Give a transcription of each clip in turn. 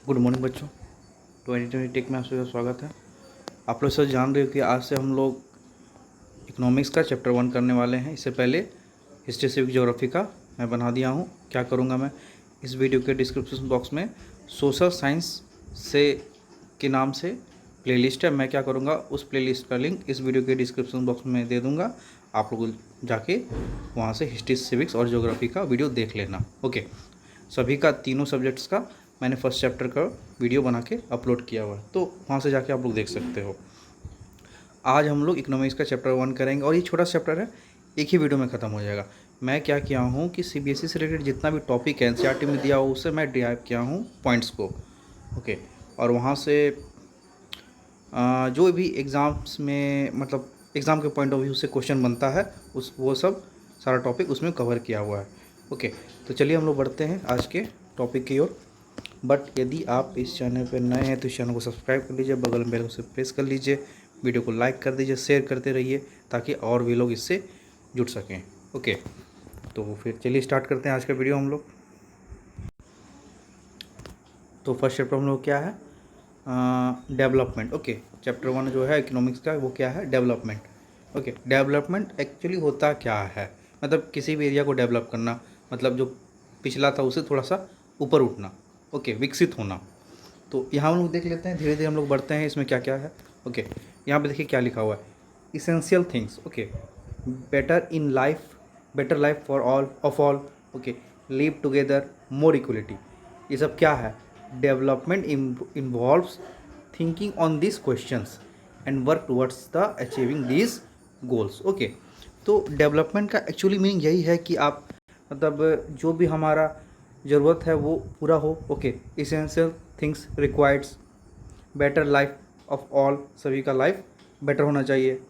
Good morning बच्चों। 2020 take में आप सभी का स्वागत है। आप लोग सब जान रहे हो कि आज से हम लोग इकोनॉमिक्स का चैप्टर 1 करने वाले हैं। इससे पहले हिस्ट्री सिविक ज्योग्राफी का मैं बना दिया हूँ। क्या करूँगा मैं, इस वीडियो के डिस्क्रिप्शन बॉक्स में सोशल साइंस से के नाम से प्लेलिस्ट है। मैं क्या करूँगा, उस प्लेलिस्ट का लिंक इस वीडियो के डिस्क्रिप्शन बॉक्स में दे दूँगा। आप लोग जाके वहाँ से हिस्ट्री सिविक्स और ज्योग्राफी का वीडियो देख लेना। ओके, सभी का तीनों सब्जेक्ट्स का मैंने फर्स्ट चैप्टर का वीडियो बना के अपलोड किया हुआ है, तो वहाँ से जाके आप लोग देख सकते हो। आज हम लोग इकोनॉमिक्स का चैप्टर 1 करेंगे और ये छोटा सा चैप्टर है, एक ही वीडियो में ख़त्म हो जाएगा। मैं क्या किया हूँ कि सीबीएसई से रिलेटेड जितना भी टॉपिक है एनसीईआरटी में दिया हो उससे मैं डिराइव किया हूँ पॉइंट्स को। ओके, और वहाँ से जो भी एग्ज़ाम्स में मतलब एग्ज़ाम के पॉइंट ऑफ व्यू से क्वेश्चन बनता है वो सब सारा टॉपिक उसमें कवर किया हुआ है। ओके, तो चलिए हम लोग बढ़ते हैं आज के टॉपिक की ओर। बट यदि आप इस चैनल पर नए हैं तो इस चैनल को सब्सक्राइब कर लीजिए, बगल में बेल से प्रेस कर लीजिए, वीडियो को लाइक कर दीजिए, शेयर करते रहिए ताकि और भी लोग इससे जुड़ सकें। ओके, तो फिर चलिए स्टार्ट करते हैं आज का वीडियो हम लोग। तो फर्स्ट चैप्टर हम लोग क्या है, डेवलपमेंट। ओके, चैप्टर 1 जो है इकोनॉमिक्स का वो क्या है, डेवलपमेंट। ओके, डेवलपमेंट एक्चुअली होता क्या है, मतलब किसी भी एरिया को डेवलप करना, मतलब जो पिछला था उसे थोड़ा सा ऊपर उठना। ओके, विकसित होना। तो यहाँ हम लोग देख लेते हैं, धीरे धीरे हम लोग बढ़ते हैं इसमें क्या क्या है। ओके, यहाँ पे देखिए क्या लिखा हुआ है, essential things. Okay, better in life, better life for all of all. Okay, live together, more equality. ये सब क्या है, development involves thinking on this questions and work towards the achieving this goals. Okay, तो development का actually meaning यही है कि आप मतलब जो भी हमारा ज़रूरत है वो पूरा हो। Okay, essential things requireds, better life of all, सभी का लाइफ बेटर होना चाहिए,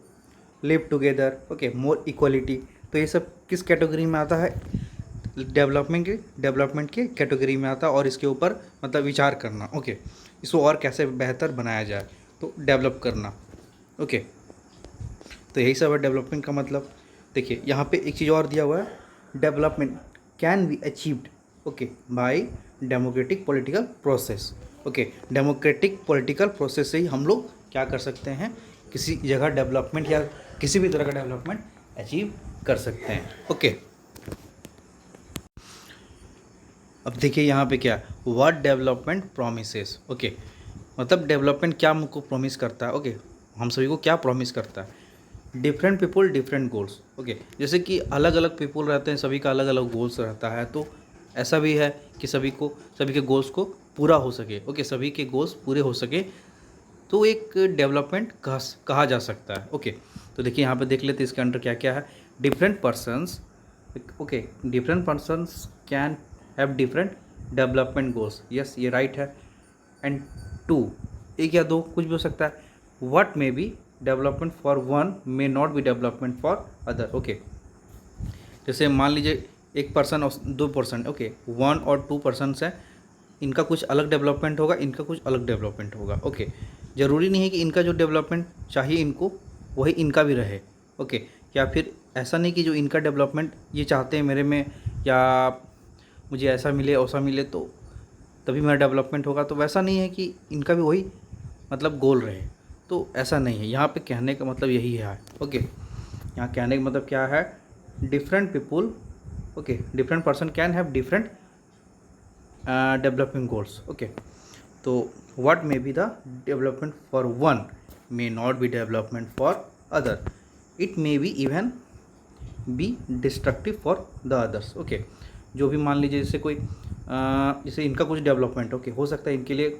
live together. Okay, more equality. तो ये सब किस कैटेगरी में आता है, डेवलपमेंट के कैटेगरी में आता है और इसके ऊपर मतलब विचार करना। ओके, इसको और कैसे बेहतर बनाया जाए, तो डेवलप करना। ओके, तो यही सब है डेवलपमेंट का मतलब। देखिए यहाँ पे एक चीज़ और दिया हुआ है, development can be achieved okay by democratic political process. Okay, democratic political process से ही हम लोग क्या कर सकते हैं, किसी जगह डेवलपमेंट या किसी भी तरह का डेवलपमेंट अचीव कर सकते हैं। ओके, अब देखिए यहाँ पे क्या, व्हाट डेवलपमेंट प्रोमिसेस। ओके, मतलब डेवलपमेंट क्या हमको प्रॉमिस करता है। ओके, हम सभी को क्या प्रॉमिस करता है, different people different goals. Okay, जैसे कि अलग अलग पीपल रहते हैं, सभी का अलग अलग गोल्स रहता है, तो ऐसा भी है कि सभी के गोल्स को पूरा हो सके। ओके, सभी के गोल्स पूरे हो सके, तो एक डेवलपमेंट कहा जा सकता है। ओके, तो देखिए यहाँ पे देख लेते हैं इसके अंडर क्या क्या है, different persons. Okay, different persons can have different development goals. Yes, ये राइट है। एंड टू, एक या दो कुछ भी हो सकता है। What may B development for one may not be development for other. Okay, जैसे मान लीजिए एक पर्सन और दो पर्सन, ओके, 1 और 2 पर्सनस हैं, इनका कुछ अलग डेवलपमेंट होगा, इनका कुछ अलग डेवलपमेंट होगा। ओके, ज़रूरी नहीं है कि इनका जो डेवलपमेंट चाहिए इनको वही इनका भी रहे। ओके, या फिर ऐसा नहीं कि जो इनका डेवलपमेंट ये चाहते हैं मेरे में, या मुझे ऐसा मिले वैसा मिले तो तभी मेरा डेवलपमेंट होगा, तो वैसा नहीं है कि इनका भी वही मतलब गोल रहे, तो ऐसा नहीं है। यहाँ पे कहने का मतलब यही है। ओके, यहाँ कहने का मतलब क्या है, different people, okay, different person can have different development goals. Okay, तो what may be the development for one may not be development for other, it may be even be destructive for the others. Okay, जो भी मान लीजिए जैसे कोई जैसे इनका कुछ डेवलपमेंट ओके हो सकता है इनके लिए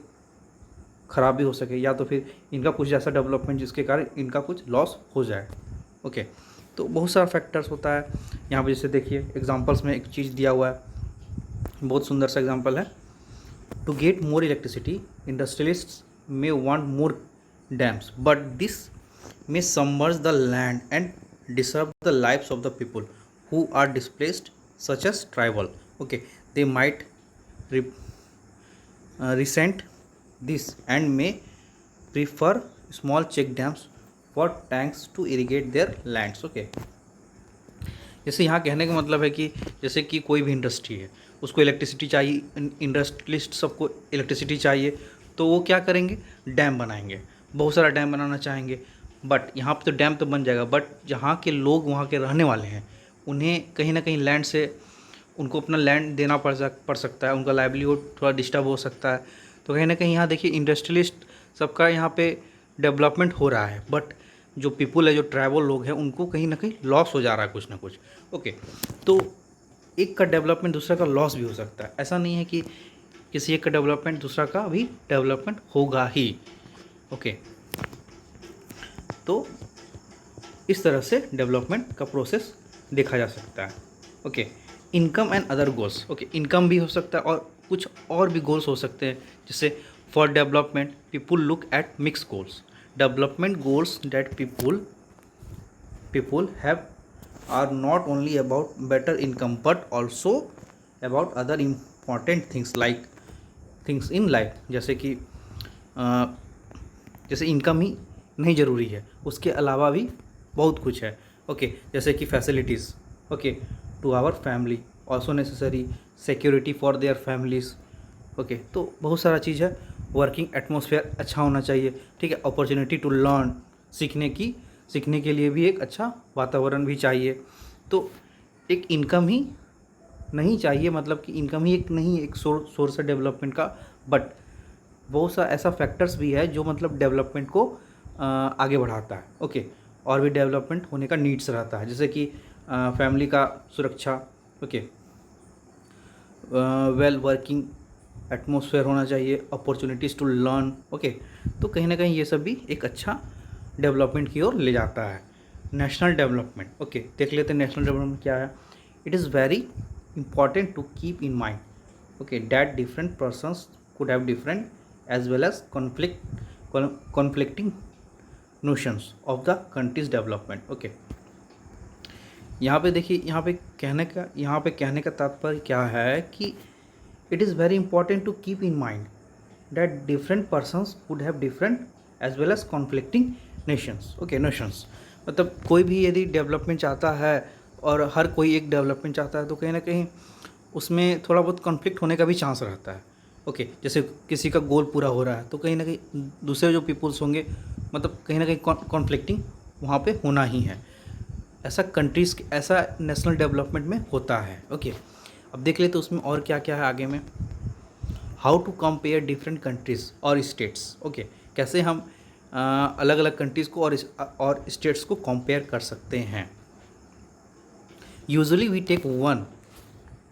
ख़राब भी हो सके, या तो फिर इनका कुछ ऐसा डेवलपमेंट जिसके कारण इनका कुछ लॉस हो जाए। ओके, तो बहुत सारा फैक्टर्स होता है यहाँ पे। जैसे देखिए एग्जांपल्स में एक चीज़ दिया हुआ है, बहुत सुंदर सा एग्जांपल है, to get more electricity industrialists may want more dams but this may submerge the land and disturb the lives of the people who are displaced such as tribal. Okay, they might resent this and may prefer small check dams for tanks to irrigate their lands. Okay, जैसे यहाँ कहने का मतलब है कि जैसे कि कोई भी इंडस्ट्री है, उसको इलेक्ट्रिसिटी चाहिए, इंडस्ट्रियलिस्ट सबको इलेक्ट्रिसिटी चाहिए, तो वो क्या करेंगे, डैम बनाएंगे, बहुत सारा डैम बनाना चाहेंगे। बट यहाँ पे तो डैम तो बन जाएगा, बट जहाँ के लोग वहाँ के रहने वाले हैं उन्हें कहीं ना कहीं लैंड से, उनको अपना लैंड देना पड़ सकता है, उनका लाइवलीहुड थोड़ा डिस्टर्ब हो सकता है। तो कहीं ना कहीं यहाँ देखिए इंडस्ट्रियलिस्ट सबका यहाँ पे डेवलपमेंट हो रहा है, बट जो पीपुल है, जो ट्राइबल लोग हैं, उनको कहीं ना कहीं लॉस हो जा रहा है कुछ ना कुछ। ओके, तो एक का डेवलपमेंट दूसरा का लॉस भी हो सकता है, ऐसा नहीं है कि किसी एक का डेवलपमेंट दूसरा का भी डेवलपमेंट होगा ही। ओके, तो इस तरह से डेवलपमेंट का प्रोसेस देखा जा सकता है। Okay, income and other goals. Okay, income भी हो सकता है और कुछ और भी गोल्स हो सकते हैं, जैसे for development people look at mix goals. Development goals that people have are not only about better income but also about other important things like things in life, जैसे कि जैसे इनकम ही नहीं ज़रूरी है, उसके अलावा भी बहुत कुछ है। ओके, जैसे कि facilities, okay, to our family also necessary, security for their families. Okay, तो बहुत सारा चीज़ है। वर्किंग एटमॉस्फेयर अच्छा होना चाहिए, ठीक है। अपॉर्चुनिटी टू लर्न, सीखने के लिए भी एक अच्छा वातावरण भी चाहिए। तो एक इनकम ही नहीं चाहिए, मतलब कि इनकम ही एक नहीं, एक सोर्स है डेवलपमेंट का, बट बहुत सा ऐसा फैक्टर्स भी है जो मतलब डेवलपमेंट को आगे बढ़ाता है। ओके, और भी डेवलपमेंट होने का नीड्स रहता है, जैसे कि फैमिली का सुरक्षा, ओके, वेल वर्किंग एटमॉस्फेयर होना चाहिए, अपॉर्चुनिटीज़ टू लर्न। ओके, तो कहीं ना कहीं ये सब भी एक अच्छा डेवलपमेंट की ओर ले जाता है। नेशनल डेवलपमेंट, ओके, देख लेते हैं नेशनल डेवलपमेंट क्या है। It is very important to keep in mind, okay, that different persons could have different as well as conflicting notions of the country's development। Okay, यहाँ पे देखिए, यहाँ पे कहने का तात्पर्य क्या है कि it is very important to keep in mind that different persons would have different as well as conflicting nations. Okay, nations मतलब कोई भी यदि डेवलपमेंट चाहता है और हर कोई एक डेवलपमेंट चाहता है, तो कहीं ना कहीं उसमें थोड़ा बहुत कॉन्फ्लिक्ट होने का भी चांस रहता है। ओके, जैसे किसी का गोल पूरा हो रहा है तो कहीं ना कहीं दूसरे जो पीपल्स होंगे, मतलब कहीं ना कहीं कॉन्फ्लिक्टिंग वहाँ पे होना ही है। ऐसा नेशनल डेवलपमेंट में होता है। ओके, अब देख लेते उसमें और क्या क्या है आगे में। How to compare different countries और स्टेट्स। ओके, कैसे हम अलग अलग कंट्रीज़ को और स्टेट्स को कंपेयर कर सकते हैं। यूजुअली वी टेक वन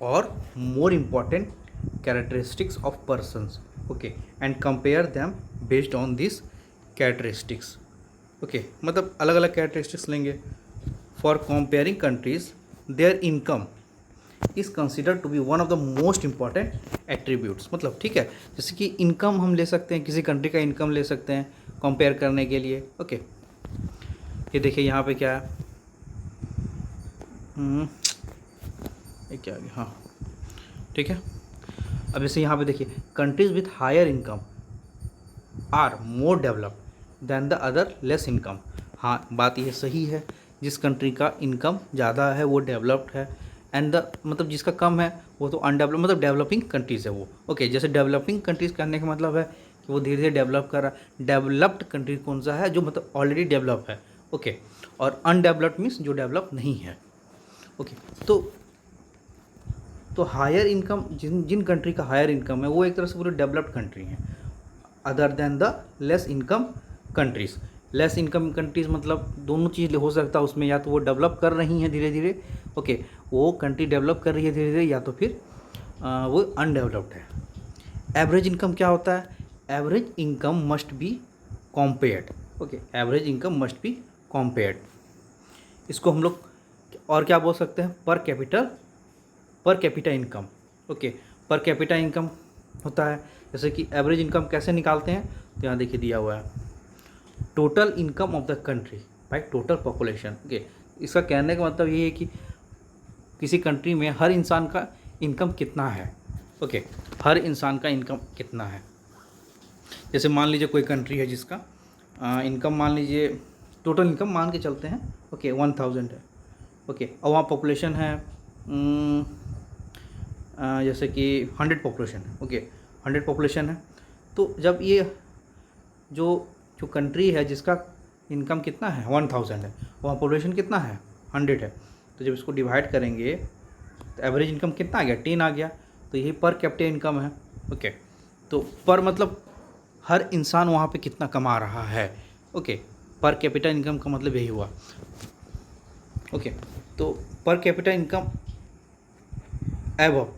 और more important characteristics of persons, okay, and compare them based on these characteristics। okay, मतलब अलग अलग characteristics लेंगे। for comparing countries, their income is considered to be one of the most important attributes। मतलब ठीक है, जैसे कि इनकम हम ले सकते हैं, किसी कंट्री का इनकम ले सकते हैं कंपेयर करने के लिए। ओके, ये देखिए यहाँ पे क्या है, ये क्या है, हाँ ठीक है। अब जैसे यहाँ पे देखिए, countries with higher income are more developed than the other less income. हाँ, बात ये सही है, जिस कंट्री का इनकम ज़्यादा है वो डेवलप्ड है, एंड द मतलब जिसका कम है वो तो अनडेवलप, मतलब डेवलपिंग कंट्रीज़ है वो। ओके, जैसे डेवलपिंग कंट्रीज़ कहने का मतलब है कि वो धीरे धीरे डेवलप कर रहा है। डेवलप्ड कंट्री कौन सा है, जो मतलब ऑलरेडी डेवलप है। ओके, और अनडेवलप्ड मीन्स जो डेवलप नहीं है। ओके, तो हायर इनकम, जिन कंट्री का हायर इनकम है वो एक तरह से पूरे डेवलप्ड कंट्री हैं, other than the less income countries. Less income countries मतलब दोनों चीज़ हो सकता है उसमें, या तो वो डेवलप कर रही हैं धीरे धीरे, ओके, वो कंट्री डेवलप कर रही है धीरे धीरे, या तो फिर वो अनडेवलप्ड है। एवरेज इनकम क्या होता है, average income must be compared. Okay, average income must be compared. इसको हम लोग और क्या बोल सकते हैं, per capita income. Okay, per capita income होता है, जैसे कि एवरेज इनकम कैसे निकालते हैं, तो यहाँ देखिए दिया हुआ है, total income of the country by total population. Okay, इसका कहने का मतलब ये है कि किसी कंट्री में हर इंसान का इनकम कितना है। ओके, हर इंसान का इनकम कितना है। जैसे मान लीजिए कोई कंट्री है जिसका इनकम मान लीजिए टोटल इनकम मान के चलते हैं, ओके, 1000 है। ओके, और वहाँ पॉपुलेशन है जैसे कि 100 पॉपुलेशन है, ओके 100 पॉपुलेशन है, तो जब ये जो जो कंट्री है जिसका इनकम कितना है 1000 है, वहाँ पॉपुलेशन कितना है 100 है, तो जब इसको डिवाइड करेंगे तो एवरेज इनकम कितना आ गया 10 आ गया, तो यही पर कैपिटा इनकम है। ओके, तो पर मतलब हर इंसान वहाँ पे कितना कमा रहा है। ओके, पर कैपिटा इनकम का मतलब यही हुआ। ओके, तो पर कैपिटा इनकम एवब,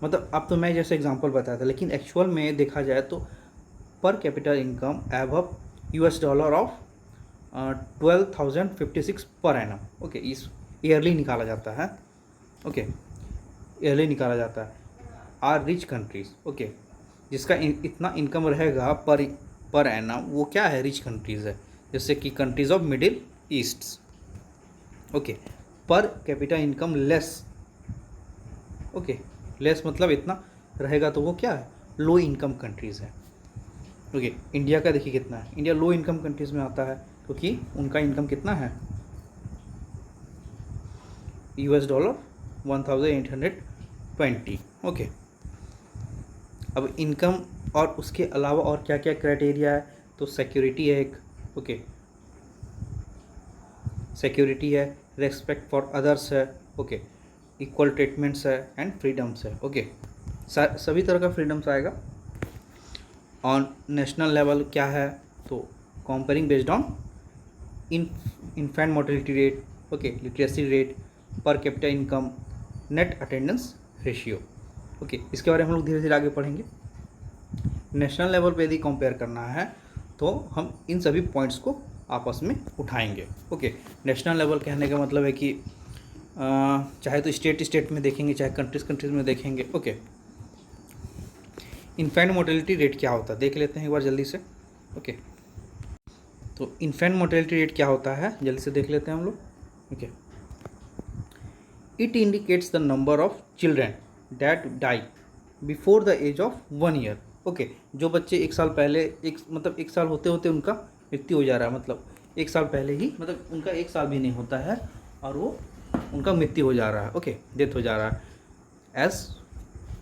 मतलब अब तो मैं जैसे एग्जांपल बताया था, लेकिन एक्चुअल में देखा जाए तो पर capita income एवब $12 of 12,056 per annum. Okay, इस ईयरली निकाला जाता है। ओके, ईयरली निकाला जाता है। आर रिच कंट्रीज, ओके, जिसका इतना इनकम रहेगा पर एनम, वो क्या है रिच कंट्रीज़ है, जैसे कि countries of middle east. Okay, per capita income less, okay less मतलब इतना रहेगा तो वो क्या है लो इनकम कंट्रीज़ है। ओके, इंडिया का देखिए कितना है, इंडिया लो इनकम कंट्रीज़ में आता है क्योंकि उनका इनकम कितना है $1820। ओके, अब इनकम और उसके अलावा और क्या क्या क्राइटेरिया है, तो सिक्योरिटी है एक, ओके सिक्योरिटी है, रेस्पेक्ट फॉर अदर्स है, ओके इक्वल ट्रीटमेंट्स है एंड फ्रीडम्स है। ओके, सभी तरह का फ्रीडम्स आएगा। ऑन नेशनल लेवल क्या है, तो comparing based on infant mortality rate, okay literacy rate, पर capita income, net attendance ratio. Okay, इसके बारे में हम लोग धीरे धीरे आगे पढ़ेंगे। नेशनल लेवल पे यदि कंपेयर करना है तो हम इन सभी पॉइंट्स को आपस में उठाएंगे। ओके, नेशनल लेवल कहने का मतलब है कि चाहे तो स्टेट में देखेंगे, चाहे कंट्रीज़ में देखेंगे। ओके, इन्फेंट मोर्टेलिटी रेट क्या होता है देख लेते हैं एक बार जल्दी से। ओके, तो इन्फेंट मोर्टेलिटी रेट क्या होता है जल्दी से देख लेते हैं हम लोग। Okay, it indicates the number of children that die before the age of 1 year. Okay, जो बच्चे एक साल पहले एक साल होते होते उनका मृत्यु हो जा रहा है, मतलब एक साल पहले ही, मतलब उनका एक साल भी नहीं होता है और वो उनका मृत्यु हो जा रहा है। ओके, डेथ हो जा रहा है as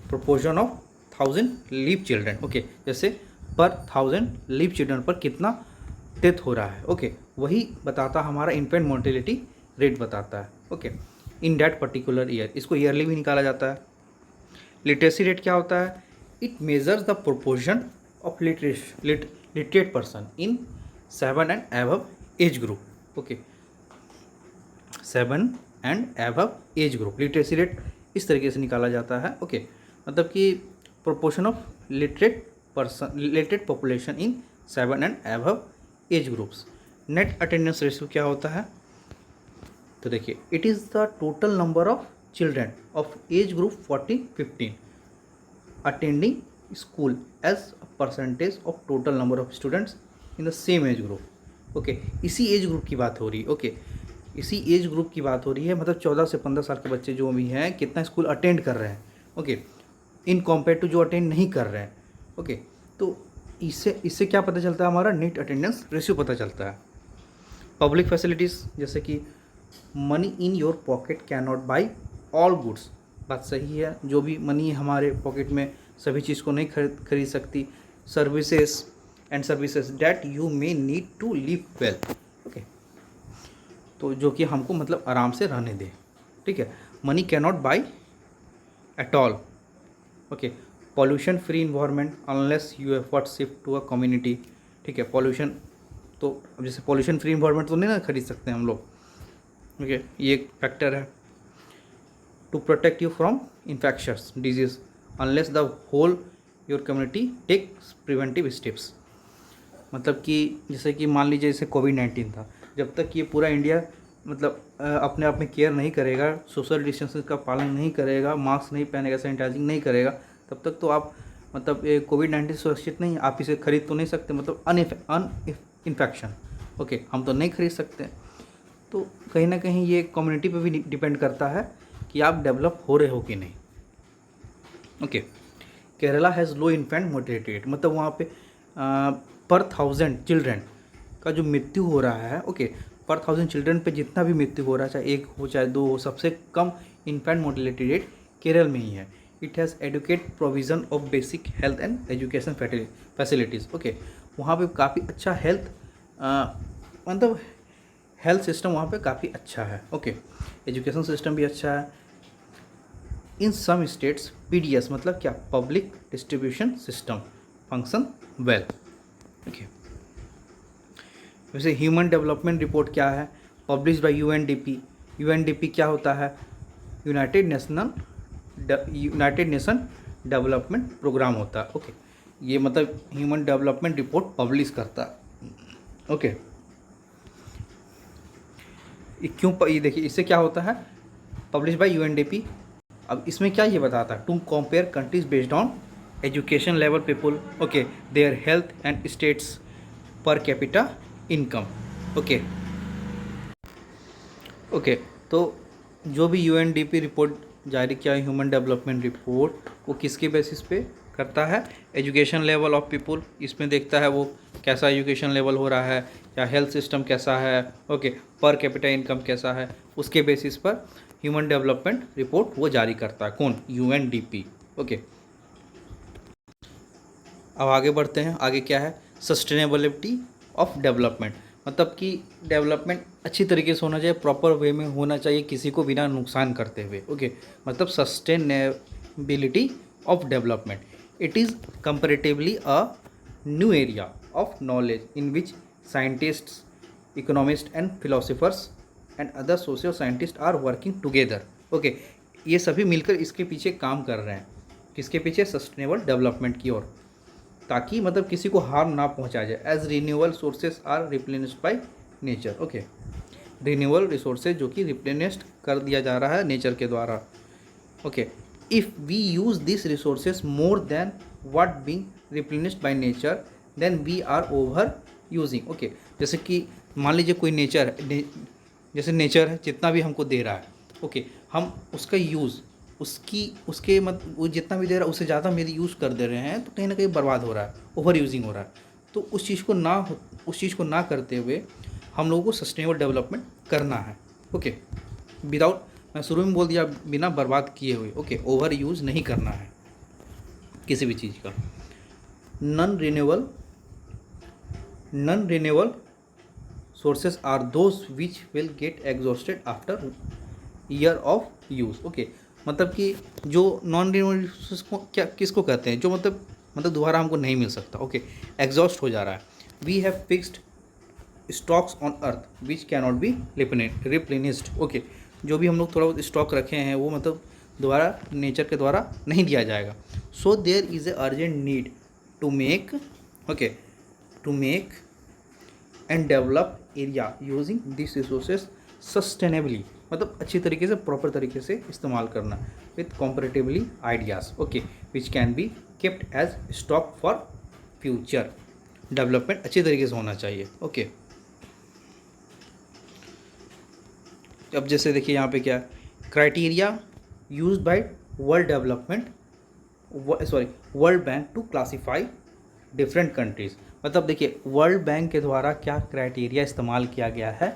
proportion of 1000 live children. Okay, जैसे पर 1000 लिव चिल्ड्रेन पर कितना डेथ हो रहा है। ओके, वही बताता हमारा इन्फेंट मोर्टेलिटी रेट बताता है। Okay, in that particular year, इसको ईयरली भी निकाला जाता है। लिटरेसी रेट क्या होता है, it measures the proportion of literate person in 7 and above as group. Okay, 7 and above age group literacy rate इस तरीके से निकाला जाता है। ओके, मतलब कि proportion of literate population in 7 and above age groups. Net attendance ratio क्या होता है, तो देखिए it is the total number of children of age group 14-15 attending school as a percentage of total number of students in the same age group. Okay, इसी age group की बात हो रही है। ओके, इसी एज ग्रुप की बात हो रही है, मतलब 14 से 15 साल के बच्चे जो भी हैं कितना स्कूल अटेंड कर रहे हैं। ओके, इन कॉम्पेयर टू जो अटेंड नहीं कर रहे हैं। ओके, तो इससे क्या पता चलता है, हमारा नेट अटेंडेंस रेशियो पता चलता है। पब्लिक फैसिलिटीज़ जैसे कि money in your pocket can not by all goods, बात सही है, जो भी मनी हमारे पॉकेट में सभी चीज़ को नहीं खरीद सकती। Services and services that you may need to live well. Okay, तो जो कि हमको मतलब आराम से रहने दे, ठीक है। Money can not buy at all. Okay, pollution free environment unless you effort shift to a community, ठीक है। पॉल्यूशन, तो अब जैसे पॉल्यूशन फ्री इन्वायरमेंट तो नहीं ना खरीद सकते हम लोग। ओके, ये एक फैक्टर है। To protect you from infections disease unless the whole your community takes preventive steps. मतलब कि जैसे कि मान लीजिए जैसे कोविड-19 था, जब तक ये पूरा इंडिया मतलब अपने आप में केयर नहीं करेगा, सोशल डिस्टेंसिंग का पालन नहीं करेगा, मास्क नहीं पहनेगा, सैनिटाइजिंग नहीं करेगा, तब तक तो आप मतलब कोविड-19 सुरक्षित नहीं, आप इसे खरीद तो नहीं सकते, मतलब अन इन्फेक्शन। ओके, हम तो नहीं खरीद सकते। तो कहीं ना कहीं ये कम्युनिटी पे भी डिपेंड करता है कि आप डेवलप हो रहे हो कि नहीं। Okay, Kerala has low infant mortality rate, मतलब वहाँ पे पर 1000 चिल्ड्रेन का जो मृत्यु हो रहा है। ओके, पर 1000 चिल्ड्रेन पे जितना भी मृत्यु हो रहा है, चाहे एक हो चाहे दो हो, सबसे कम इन्फेंट मोर्टेलिटी रेट केरल में ही है। It has adequate provision of basic health and education facilities. Okay, वहाँ पे काफ़ी अच्छा हेल्थ मतलब हेल्थ सिस्टम वहाँ पे काफ़ी अच्छा है। ओके, एजुकेशन सिस्टम भी अच्छा है। इन सम स्टेट्स PDS मतलब क्या, public distribution system function well. Okay, वैसे ह्यूमन डेवलपमेंट रिपोर्ट क्या है, पब्लिश बाय UNDP। UNDP क्या होता है, यूनाइटेड नेशन डेवलपमेंट प्रोग्राम होता है। ओके, ये मतलब ह्यूमन डेवलपमेंट रिपोर्ट पब्लिश करता है। ओके, ये देखिए इससे क्या होता है, पब्लिश बाय UNDP। अब इसमें क्या ये बताता है, to compare countries based on education level people, okay, their health and states per capita income. Okay okay, तो जो भी UNDP रिपोर्ट जारी किया है, ह्यूमन डेवलपमेंट रिपोर्ट, वो किसके बेसिस पे करता है, एजुकेशन लेवल ऑफ पीपल। इसमें देखता है वो कैसा एजुकेशन लेवल हो रहा है, या हेल्थ सिस्टम कैसा है, ओके, पर कैपिटा इनकम कैसा है, उसके बेसिस पर ह्यूमन डेवलपमेंट रिपोर्ट वो जारी करता है। कौन, UNDP। ओके, अब आगे बढ़ते हैं। आगे क्या है, सस्टेनेबिलिटी ऑफ डेवलपमेंट, मतलब कि डेवलपमेंट अच्छी तरीके से होना चाहिए, प्रॉपर वे में होना चाहिए, किसी को बिना नुकसान करते हुए। ओके, मतलब sustainability of development, it is comparatively a new area of knowledge in which scientists, economist and philosophers and other social scientist are working together. Okay, ये सभी मिलकर इसके पीछे काम कर रहे हैं, किसके पीछे, सस्टेनेबल डेवलपमेंट की ओर, ताकि मतलब किसी को हार्म ना पहुंचाया जाए। As renewable sources are replenished by nature. Okay, renewable resources जो कि रिप्लेनिश्ड कर दिया जा रहा है नेचर के द्वारा। Okay, if we use this resources more than what being replenished by nature then we are over using. Okay, जैसे कि मान लीजिए कोई नेचर है, जैसे नेचर है जितना भी हमको दे रहा है, ओके, हम उसका यूज़ उसके मत वो जितना भी दे रहा है उससे ज़्यादा मेरी यूज़ कर दे रहे हैं, तो कहीं ना कहीं बर्बाद हो रहा है, ओवर यूजिंग हो रहा है। तो उस चीज़ को ना करते हुए हम लोगों को सस्टेनेबल डेवलपमेंट करना है। ओके, विदाउट, मैं शुरू में बोल दिया, बिना बर्बाद किए हुए। ओके, ओवर यूज़ नहीं करना है किसी भी चीज़ का। Non renewable sources are those which will get exhausted after year of use. Okay, मतलब कि जो नॉन रिन्यूएबल रिसोर्स को क्या किसको कहते हैं, जो मतलब दोबारा हमको नहीं मिल सकता। ओके, एग्जॉस्ट हो जा रहा है। We have fixed stocks on earth which can not be replenished. Okay, जो भी हम लोग थोड़ा बहुत स्टॉक रखे हैं वो मतलब दोबारा नेचर के द्वारा नहीं दिया जाएगा। So there is a urgent need to make and develop area using this resources sustainably, मतलब अच्छी तरीके से, प्रॉपर तरीके से इस्तेमाल करना, with comparatively ideas. Okay, which can be kept as stock for future. Development अच्छी तरीके से होना चाहिए। ओके, अब जैसे देखिए यहाँ पे क्या है, criteria use by world bank to classify different countries. मतलब देखिए वर्ल्ड बैंक के द्वारा क्या क्राइटेरिया इस्तेमाल किया गया है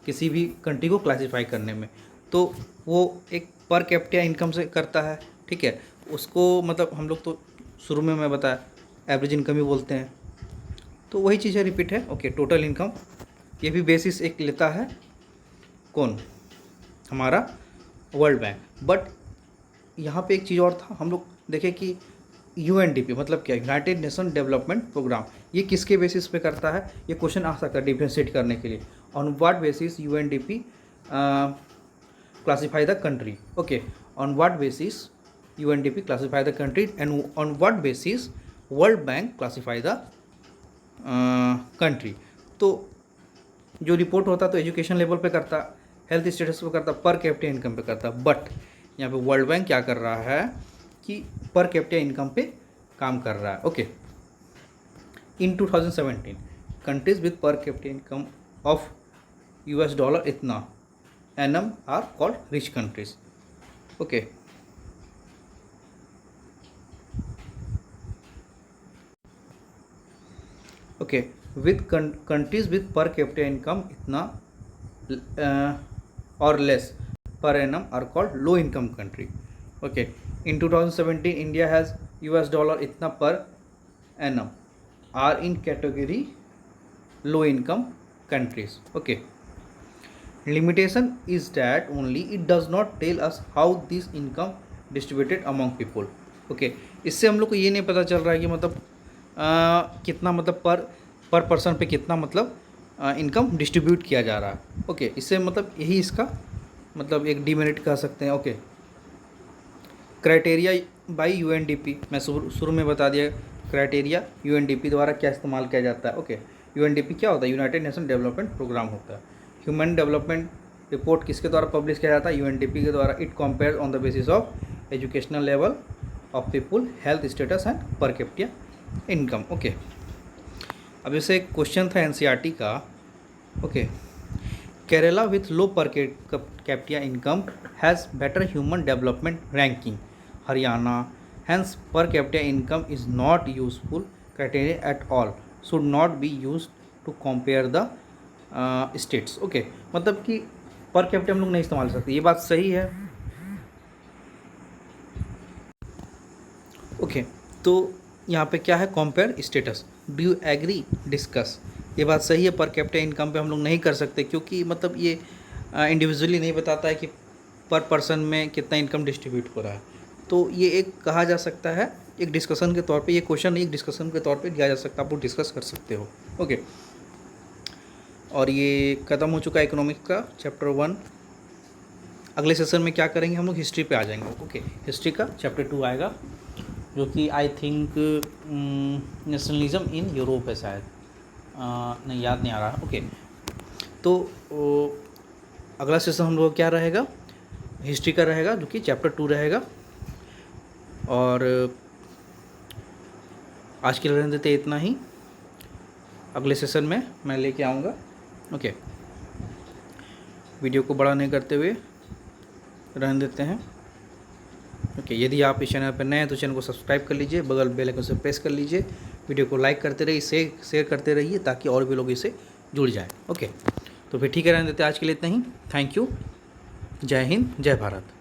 किसी भी कंट्री को क्लासीफाई करने में, तो वो एक पर कैपिटा इनकम से करता है। ठीक है, उसको मतलब हम लोग तो शुरू में मैं बताया एवरेज इनकम ही बोलते हैं, तो वही चीज़ है, रिपीट है। ओके, टोटल इनकम, ये भी बेसिस एक लेता है कौन, हमारा वर्ल्ड बैंक। बट यहाँ पे एक चीज़ और था, हम लोग देखें कि UNDP मतलब क्या, यूनाइटेड नेशन डेवलपमेंट प्रोग्राम, ये किसके बेसिस पे करता है, ये क्वेश्चन आ सकता है डिफ्रेंशिएट करने के लिए। On what basis UNDP classify the country. Okay, on what basis UNDP classify the country and on what basis world bank classify the country. तो जो रिपोर्ट होता तो एजुकेशन लेवल पे करता, हेल्थ स्टेटस पे करता, पर कैपिटा इनकम पे करता, बट यहाँ पे वर्ल्ड बैंक क्या कर रहा है कि पर कैपिटा इनकम पे काम कर रहा है। Okay, in 2017 countries with per capita income of $, इतना annum are called rich countries. Okay, okay, with countries with per capita income इतना और less per annum are called low income country. Okay, in 2017 India has US dollar itna per annum are in category low income countries. Okay, limitation is that only it does not tell us how this income distributed among people. Okay, इससे हम लोग को ये नहीं पता चल रहा है कि मतलब कितना मतलब पर पर्सन पे कितना मतलब इनकम डिस्ट्रीब्यूट किया जा रहा है. ओके, इससे मतलब यही इसका मतलब एक डिमेरिट कह सकते हैं. ओके, क्राइटेरिया बाय यूएनडीपी, मैं शुरू में बता दिया क्राइटेरिया यूएनडीपी द्वारा क्या इस्तेमाल किया जाता है. ओके, यूएनडीपी क्या होता है? यूनाइटेड नेशन डेवलपमेंट प्रोग्राम होता है. ह्यूमन डेवलपमेंट रिपोर्ट किसके द्वारा पब्लिश किया जाता है? यूएनडीपी के द्वारा. It compare on the basis of educational level of people, health status and पर कैपिटा इनकम. ओके, अब जैसे एक क्वेश्चन था एनसीईआरटी का. Okay, Kerala with low per capita income has better human development ranking. Haryana hence per capita income is not useful criteria at all, should not be use to compare the states. Okay, मतलब कि per capita हम लोग नहीं इस्तेमाल सकते, ये बात सही है. ओके, तो यहाँ पे क्या है? Compare status. Do you agree? Discuss. ये बात सही है, पर कैपिटा इनकम पे हम लोग नहीं कर सकते क्योंकि मतलब ये इंडिविजुअली नहीं बताता है कि पर पर्सन में कितना इनकम डिस्ट्रीब्यूट हो रहा है. तो ये एक कहा जा सकता है एक डिस्कशन के तौर पे, ये क्वेश्चन एक डिस्कशन के तौर पे दिया जा सकता है, आप लोग डिस्कस कर सकते हो. ओके, और ये ख़त्म हो चुका है इकोनॉमिक्स का चैप्टर 1. अगले सेशन में क्या करेंगे हम लोग? हिस्ट्री पे आ जाएंगे. ओके, हिस्ट्री का चैप्टर 2 आएगा जो कि I think nationalism in Europe है शायद, नहीं याद नहीं आ रहा. ओके, तो अगला सेशन हम लोग क्या रहेगा? हिस्ट्री का रहेगा जो कि चैप्टर 2 रहेगा. और आज के लिए रहने देते इतना ही, अगले सेशन में मैं लेके आऊँगा. ओके, वीडियो को बड़ा नहीं करते हुए रहने देते हैं. ओके, यदि आप इस चैनल पर नए हैं तो चैनल को सब्सक्राइब कर लीजिए, बगल बेल आइकन से प्रेस कर लीजिए, वीडियो को लाइक करते रहिए, शेयर करते रहिए ताकि और भी लोग इससे जुड़ जाएं. ओके, तो फिर ठीक है, रहने देते हैं आज के लिए इतना ही. Thank you. जय हिंद, जय भारत.